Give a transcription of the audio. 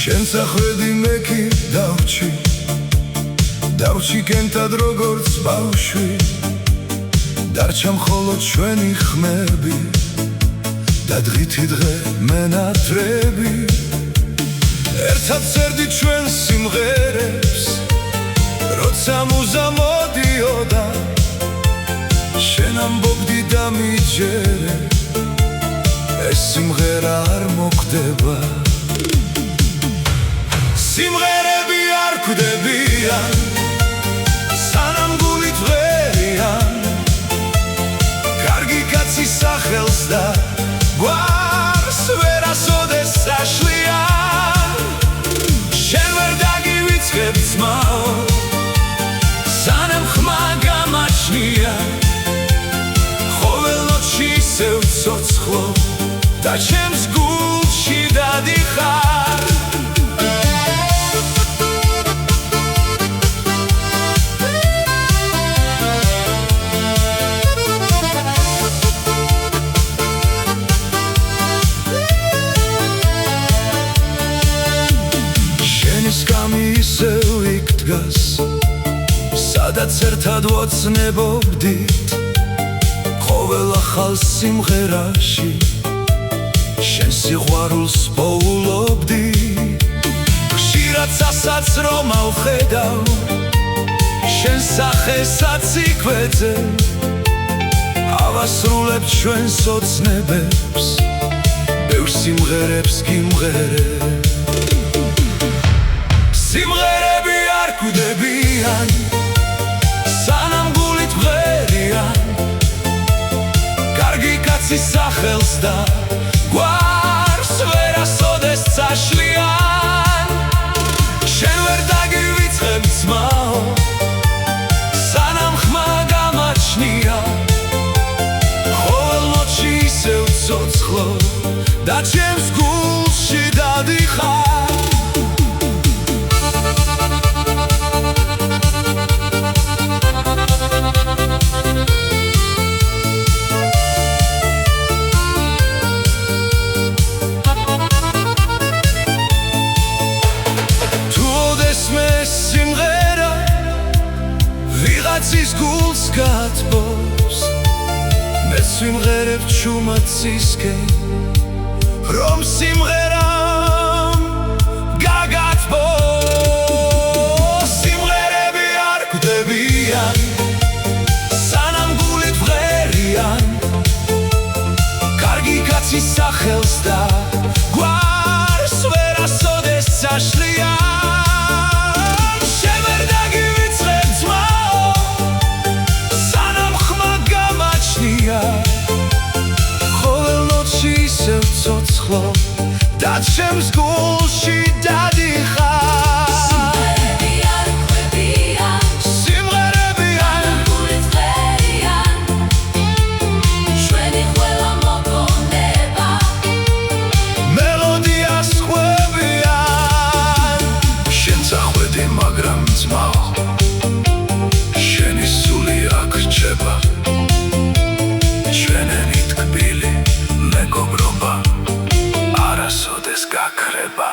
შენს ახვედი მე კი დავჭი კენტად როგორც ბავშვი დარჩა მხოლოდ ჩვენი ხმები და დღითი დღე მენატრები ერთად წერდით ჩვენ სიმღერებს როცა მუზა მოდიოდა შენ ამბობდი და მიჯერე ეს სიმღერა არ მოკვდება სიმღერები არ კვდებიან სანამ გულით ვერიან კარგი კაცის სახელს და გვარს ვერასოდეს საშლიან შენ ვერ დაგივიწყებ ძმაო სანამ ხმა გამაჩნია ხოველნოთში ისევ ცოცხლობ და ჩემს გულში დადიხარ ისევ იქ დგას სადაც ერთად ვოცნებობდით ყოველ ახალ სიმღერაში შენ სიყვარულს პოულობდი ხშირად სასაცრო მავხედავ შენ სახესაც იქვეძე ავასრულებ ჩვენს ოცნებებს ბევრ სიმღერებს გიმღერებ სიმღერები არ კვდებიან სანამ გულით ვღერიან კარგი კაცის სახელს და გვარს ვერასოდეს წაშლიან შენ ვერ დაგივიწყებ ძმაო სანამ ხმა გამაჩნია ყოველნოთში ისევ ცოცხლობ და ჩემს გულში დადიხარ ვიღაცის გულს გათბობს მე სიმღერებ ჩუმაცისკენ რომ სიმღერამ გაგათბობს სიმღერები არ კვდებიან სანამ გულით ვღერიან კარგი კაცის სახელს და გვარს ვერასოდეს წაშლიან ყოველნოთში ისევ ცოცხლობ და ჩემს გულში დადიხარ სიმღერები არ კვდებიან სიმღერები არ გულით ვღერიან ჩვენი ყველა მოგონება მელოდიას ხვევიან შენს ახვედი მაგრამ ძმაო შენი სული აქ რჩება მეგობრობა არასოდეს გაქრება